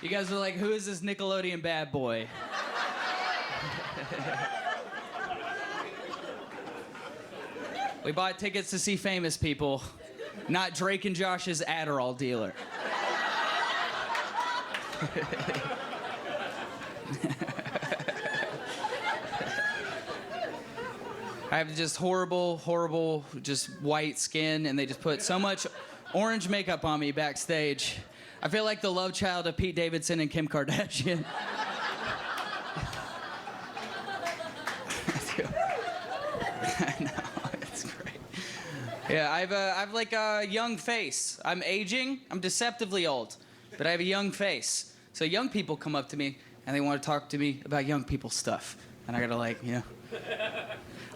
You guys are like, who is this Nickelodeon bad boy? We bought tickets to see famous people, not Drake and Josh's Adderall dealer. I have just horrible, just white skin, and they just put so much orange makeup on me backstage. I feel like the love child of Pete Davidson and Kim Kardashian. I know, it's great. Yeah, I've like a young face. I'm aging. I'm deceptively old, but I have a young face. So young people come up to me and they want to talk to me about young people stuff, and I gotta like, you know.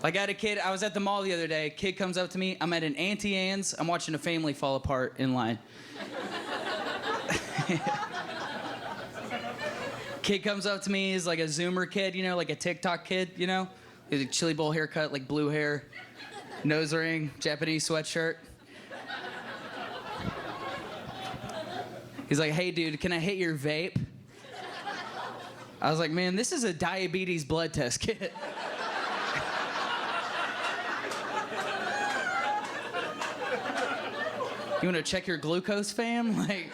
Like I had a kid. I was at the mall the other day. Kid comes up to me. I'm at an Auntie Anne's. I'm watching a family fall apart in line. Kid comes up to me. He's like a Zoomer kid, you know, like a TikTok kid, you know. He has a chili bowl haircut, like blue hair, nose ring, Japanese sweatshirt. He's like, hey, dude, can I hit your vape? I was like, man, this is a diabetes blood test kit. You want to check your glucose, fam? Like,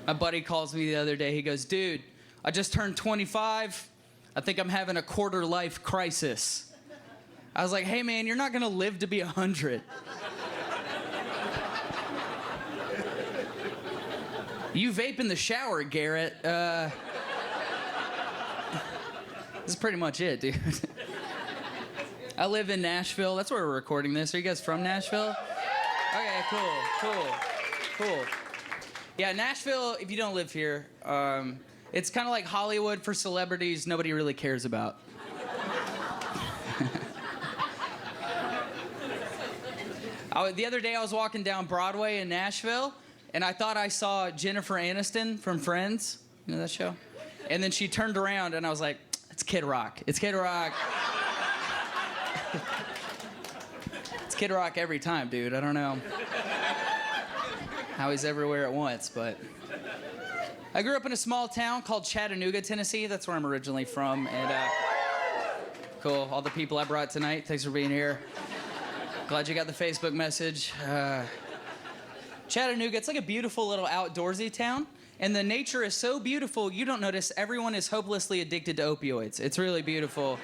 my buddy calls me the other day. He goes, dude, I just turned 25. I think I'm having a quarter life crisis. I was like, hey, man, you're not going to live to be 100. You vape in the shower, Garrett. This is pretty much it, dude. I live in Nashville. That's where we're recording this. Are you guys from Nashville? Okay, cool. Yeah, Nashville, if you don't live here, it's kind of like Hollywood for celebrities nobody really cares about. The other day I was walking down Broadway in Nashville, and I thought I saw Jennifer Aniston from Friends. You know that show? And then she turned around, and I was like, it's Kid Rock. It's Kid Rock. It's Kid Rock every time, dude. I don't know how he's everywhere at once, but I grew up in a small town called Chattanooga, Tennessee. That's where I'm originally from, and cool. All the people I brought tonight, thanks for being here. Glad you got the Facebook message. Chattanooga, it's like a beautiful little outdoorsy town, and the nature is so beautiful you don't notice everyone is hopelessly addicted to opioids. It's really beautiful.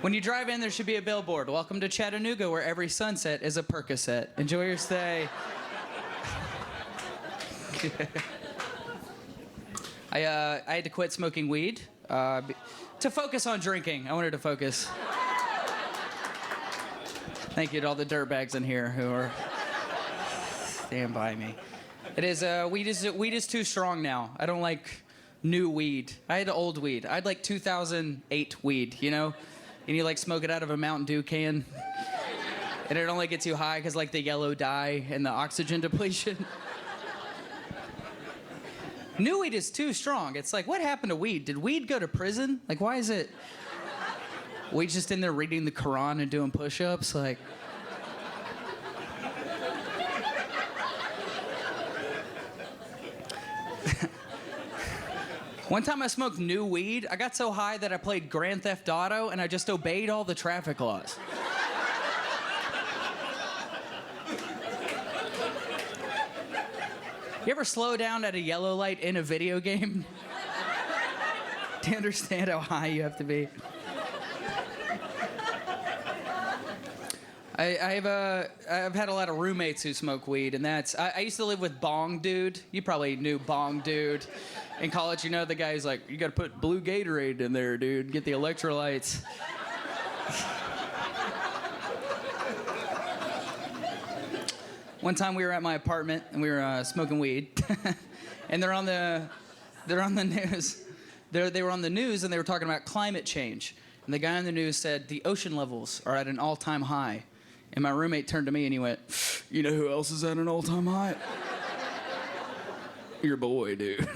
When you drive in, there should be a billboard. Welcome to Chattanooga, where every sunset is a Percocet. Enjoy your stay. I had to quit smoking weed to focus on drinking. I wanted to focus. Thank you to all the dirtbags in here who are stand by me. It is weed is too strong now. I don't like new weed. I had old weed. I had like 2008 weed, you know? And you like smoke it out of a Mountain Dew can. And it only gets you high because like the yellow dye and the oxygen depletion. New weed is too strong. It's like, what happened to weed? Did weed go to prison? Like, why is it? We just in there reading the Quran and doing push-ups? Like. One time I smoked new weed. I got so high that I played Grand Theft Auto and I just obeyed all the traffic laws. You ever slow down at a yellow light in a video game? Do you understand how high you have to be? I've had a lot of roommates who smoke weed, and I used to live with Bong Dude. You probably knew Bong Dude. In college, you know, the guy who's like, you gotta put blue Gatorade in there, dude. Get the electrolytes. One time we were at my apartment and we were smoking weed, and they're on the news. They were on the news and they were talking about climate change. And the guy on the news said the ocean levels are at an all-time high. And my roommate turned to me and he went, you know who else is at an all-time high? Your boy, dude.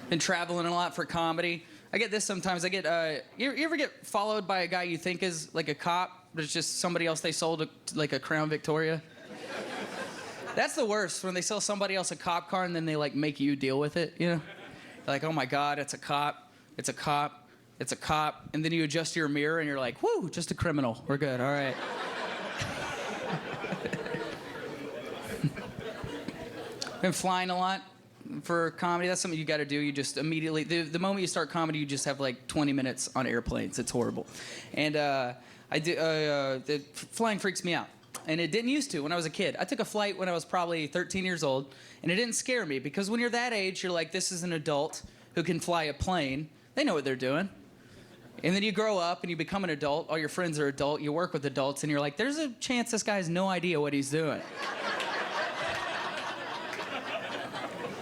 Been traveling a lot for comedy. I get this sometimes. I get, you ever get followed by a guy you think is like a cop, but it's just somebody else they sold like a Crown Victoria? That's the worst, when they sell somebody else a cop car and then they like make you deal with it, you know? They're like, oh my God, it's a cop, it's a cop, it's a cop. And then you adjust your mirror and you're like, whoo, just a criminal. We're good, all right. Been flying a lot for comedy. That's something you got to do. You just immediately, the moment you start comedy, you just have like 20 minutes on airplanes. It's horrible. And the flying freaks me out. And it didn't used to when I was a kid. I took a flight when I was probably 13 years old, and it didn't scare me because when you're that age, you're like, this is an adult who can fly a plane. They know what they're doing. And then you grow up and you become an adult. All your friends are adult. You work with adults, and you're like, there's a chance this guy has no idea what he's doing.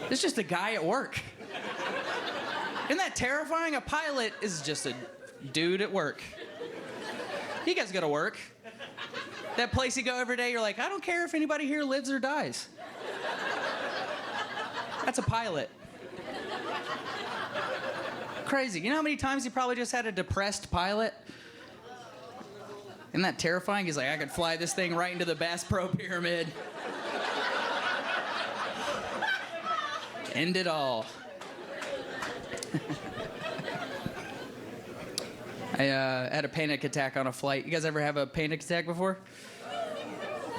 It's just a guy at work. Isn't that terrifying? A pilot is just a dude at work. You guys go to work. That place you go every day, you're like, I don't care if anybody here lives or dies. That's a pilot. Crazy. You know how many times you probably just had a depressed pilot? Isn't that terrifying? He's like, I could fly this thing right into the Bass Pro Pyramid. End it all. I had a panic attack on a flight. You guys ever have a panic attack before?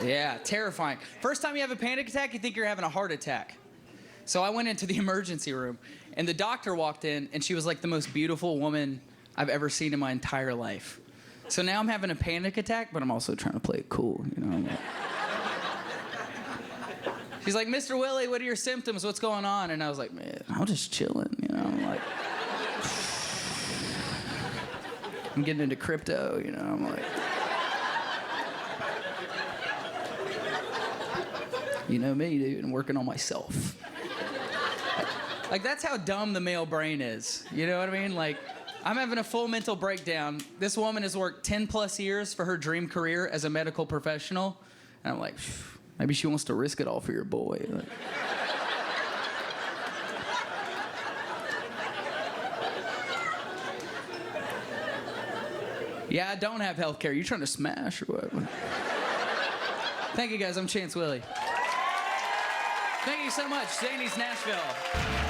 Yeah, terrifying. First time you have a panic attack, you think you're having a heart attack. So I went into the emergency room, and the doctor walked in, and she was like the most beautiful woman I've ever seen in my entire life. So now I'm having a panic attack, but I'm also trying to play it cool, you know? She's like, Mr. Willie, what are your symptoms? What's going on? And I was like, man, I'm just chilling, you know? I'm like, I'm getting into crypto, you know? I'm like, you know me, dude, I'm working on myself. Like, that's how dumb the male brain is. You know what I mean? Like, I'm having a full mental breakdown. This woman has worked 10 plus years for her dream career as a medical professional. And I'm like, maybe she wants to risk it all for your boy. Like, yeah, I don't have health care. You trying to smash or what? Thank you, guys. I'm Chance Willie. Thank you so much. Zany's Nashville.